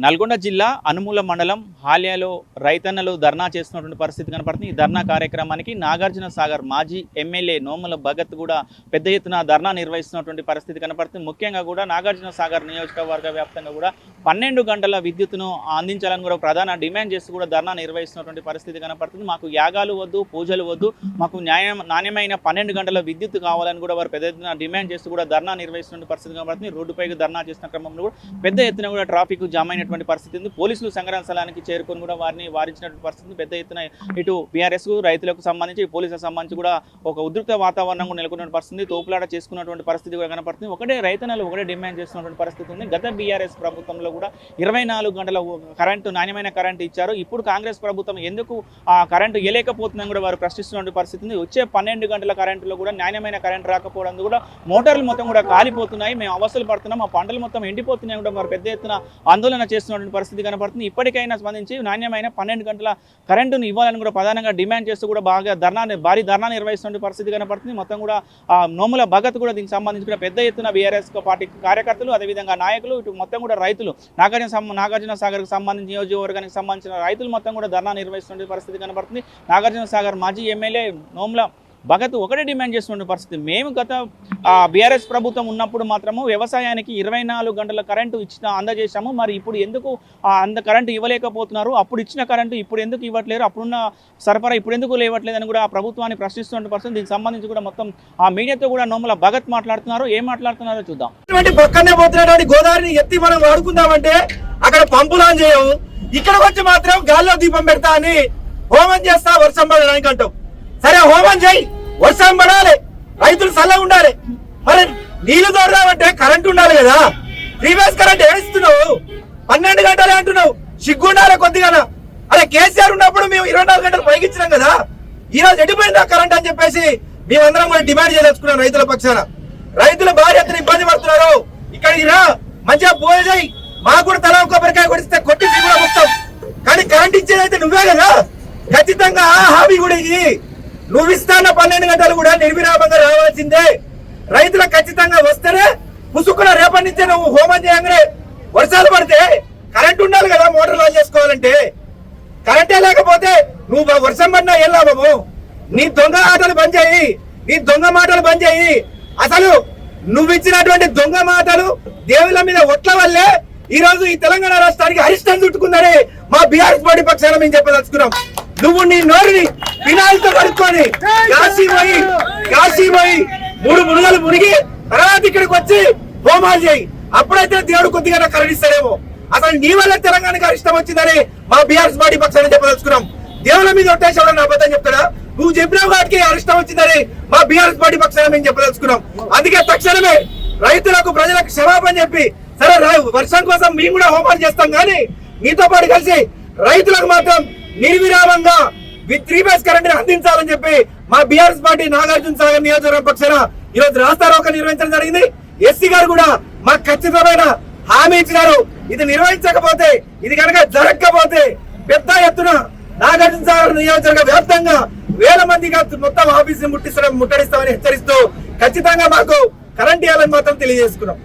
నల్గొండ జిల్లా అనుమూల మండలం హాల్యాలో రైతన్నలు ధర్నా చేస్తున్నటువంటి పరిస్థితి కనపడుతుంది। ఈ ధర్నా కార్యక్రమానికి నాగార్జున సాగర్ మాజీ ఎమ్మెల్యే నోముల భగత్ కూడా పెద్ద ఎత్తున ధర్నా నిర్వహిస్తున్నటువంటి పరిస్థితి కనపడుతుంది। ముఖ్యంగా కూడా నాగార్జున సాగర్ నియోజకవర్గ వ్యాప్తంగా కూడా 12 గంటల విద్యుత్తును అందించాలని కూడా ప్రధాన డిమాండ్ చేస్తూ కూడా ధర్నా నిర్వహిస్తున్నటువంటి పరిస్థితి కనపడుతుంది। మాకు యాగాలు వద్దు, పూజలు వద్దు, మాకు నాణ్యమైన 12 గంటల విద్యుత్ కావాలని కూడా వారు పెద్ద ఎత్తున డిమాండ్ చేస్తూ కూడా ధర్నా నిర్వహిస్తున్న పరిస్థితి కనపడుతుంది। రోడ్డుపైకి ధర్నా చేసిన క్రమంలో కూడా పెద్ద ఎత్తున కూడా ట్రాఫిక్ జామ్ అయినటువంటి పరిస్థితి ఉంది। పోలీసులు సంఘటన స్థలానికి చేరుకొని కూడా వారిని వారించినటువంటి పరిస్థితి పెద్ద ఎత్తున ఇటు బీఆర్ఎస్ రైతులకు సంబంధించి పోలీసులకు సంబంధించి కూడా ఒక ఉద్రిక్త వాతావరణం కూడా నెలకొన్న పరిస్థితి, తోపులాట చేసుకున్నటువంటి పరిస్థితి కూడా కనపడుతుంది। ఒకటే రైతన్నలు ఒకటే డిమాండ్ చేస్తున్నటువంటి పరిస్థితి ఉంది। గత బీఆర్ఎస్ ప్రభుత్వంలో కూడా 24 గంటల కరెంటు, నాణ్యమైన కరెంటు ఇచ్చారు। ఇప్పుడు కాంగ్రెస్ ప్రభుత్వం ఎందుకు ఆ కరెంటు ఇవ్వలేకపోతుందని కూడా వారు ప్రశ్నిస్తున్న పరిస్థితి ఉంది। వచ్చే 12 గంటల కరెంటులో కూడా నాణ్యమైన కరెంటు రాకపోవడం కూడా మోటార్లు మొత్తం కూడా కాలిపోతున్నాయి, మేము అవస్థలు పడుతున్నాం, ఆ పంటలు మొత్తం ఎండిపోతున్నాయి కూడా వారు పెద్ద ఎత్తున ఆందోళన చేస్తున్నటువంటి పరిస్థితి కనపడుతుంది। ఇప్పటికైనా స్పందించి నాణ్యమైన 12 గంటల కరెంటును ఇవ్వాలని కూడా ప్రధానంగా డిమాండ్ చేస్తూ కూడా భారీ ధర్నా నిర్వహిస్తున్న పరిస్థితి కనపడుతుంది। మొత్తం కూడా నోముల భగత్ కూడా దీనికి సంబంధించి కూడా పెద్ద ఎత్తున బీఆర్ఎస్ పార్టీ కార్యకర్తలు, అదేవిధంగా నాయకులు, ఇటు మొత్తం కూడా రైతులు, నాగార్జున సాగర్కి సంబంధించి నియోజకవర్గానికి సంబంధించిన రైతులు మొత్తం కూడా ధర్నా నిర్వహిస్తున్న పరిస్థితి కనపడుతుంది। నాగార్జున సాగర్ మాజీ ఎమ్మెల్యే నోముల భగత్ ఒకటే డిమాండ్ చేస్తున్న పరిస్థితి, మేము గత బీఆర్ఎస్ ప్రభుత్వం ఉన్నప్పుడు మాత్రము వ్యవసాయానికి 24 గంటల కరెంటు అందజేశాము, మరి ఇప్పుడు ఎందుకు అంత కరెంటు ఇవ్వలేకపోతున్నారు, అప్పుడు ఇచ్చిన కరెంటు ఇప్పుడు ఎందుకు ఇవ్వట్లేరు, అప్పుడున్న సరఫరా ఇప్పుడు ఎందుకు లేవట్లేదని కూడా ఆ ప్రభుత్వాన్ని ప్రశ్నిస్తున్న పరిస్థితి। దీనికి సంబంధించి కూడా మొత్తం ఆ మీడియాతో కూడా నోముల భగత్ మాట్లాడుతున్నారు, ఏం మాట్లాడుతున్నారో చూద్దాం। పక్కనే పోతున్నటువంటి గోదావరిని ఎత్తి మనం వాడుకుందామంటే అక్కడ పంపులు ఆన్ చేయవు, ఇక్కడ వచ్చి మాత్రం గాల్లో దీపం పెడతా అని హోమం చేస్తా వర్షం పడడానికి అంటావు। సరే హోమం చేయి, వర్షం పడాలి, రైతులు చల్లగా ఉండాలి, మరి నీళ్లు దొరదామంటే కరెంట్ ఉండాలి కదా, ప్రీవియస్ కరెంట్ ఏడుస్తున్నావు, 12 గంటలే అంటున్నావు, సిగ్గుండాలి కొద్దిగా। అదే కేసీఆర్ ఉన్నప్పుడు మేము 24 గంటలు పైకి ఇచ్చినాం కదా, ఈ రోజు ఎడిపోయిందా కరెంట్ అని చెప్పేసి మేమందరం కూడా డిమాండ్ చేయదలుచుకున్నాం రైతుల పక్షాన। రైతులు భారీ ఎత్తున ఇబ్బంది పడుతున్నారు, ఇక్కడికి రా మంచిగా పూజ చేయి, మాకు కూడా తల కొబ్బరికాయ కొడిస్తే కొట్టి కూడా మొత్తం, కానీ కరెంట్ ఇచ్చేదైతే నువ్వే కదా, ఖచ్చితంగా హామీ కూడా ఇది నువ్వు ఇస్తాన్న 12 గంటలు కూడా నిర్విరామంగా రావాల్సిందే। రైతులకు ఖచ్చితంగా వస్తేనే పుసుకున్న రేపటి నుంచే నువ్వు హోమం చేయగానే వర్షాలు పడితే కరెంట్ ఉండాలి కదా, మోటార్లు ఆన్ చేసుకోవాలంటే కరెంటే లేకపోతే నువ్వు వర్షం పడినా ఏం లాభము? నీ దొంగ ఆటలు బంద్ చేయి, నీ దొంగ మాటలు బంద్ చేయి। అసలు నువ్వు ఇచ్చినటువంటి దొంగ మాటలు దేవుళ్ళ మీద ఒట్ల వల్లే ఈ రోజు ఈ తెలంగాణ రాష్ట్రానికి అరిష్టం చుట్టుకుందని మా బీఆర్ఎస్ పార్టీ పక్షాన మేము చెప్పదలుచుకున్నాం। నువ్వు నీ నోరుని పినాయిలతో కడుక్కొని కాశీ పోయి 3 మునుగలు మునిగి తర్వాత ఇక్కడికి వచ్చి హోమాలు చేయి, అప్పుడైతే దేవుడు కొద్దిగా కరుణిస్తాడేమో। అసలు నీ వల్ల తెలంగాణకి అరిష్టం వచ్చిందని మా బీఆర్ఎస్ పార్టీ పక్షాన చెప్పదలుచుకున్నాం। దేవుళ్ళ మీద ఒట్టేసేవాడు అబద్ధం చెప్తాడా? నువ్వు చెప్పినావు వాటికి అరిష్టం వచ్చిందని మా బీఆర్ఎస్ పార్టీ పక్షాన మేము చెప్పదలుచుకున్నాం। అందుకే తక్షణమే రైతులకు, ప్రజలకు క్షమాపణ చెప్పి, సరే వర్షం కోసం మేము కూడా హోమాలు చేస్తాం, కానీ మీతో పాటు కలిసి రైతులకు మాత్రం నిర్విరామంగా విత్ 3 ఫేజ్ కరెంట్ అందించాలని చెప్పి మా బీఆర్ఎస్ పార్టీ నాగార్జున సాగర్ నియోజకవర్గం పక్షాన ఈరోజు రాస్తారోకో నిర్వహించడం జరిగింది। ఎస్సీ గారు కూడా మాకు ఖచ్చితమైన హామీ ఇచ్చినారు, ఇది నిర్వహించకపోతే, ఇది కనుక జరగకపోతే పెద్ద ఎత్తున నాగార్జున సాగర్ నియోజకవర్గ వ్యాప్తంగా వేల మందిగా మొత్తం ఆఫీసుని ముట్టడిస్తామని హెచ్చరిస్తూ ఖచ్చితంగా మాకు కరెంట్ ఇవ్వాలని మాత్రం తెలియజేసుకున్నాం।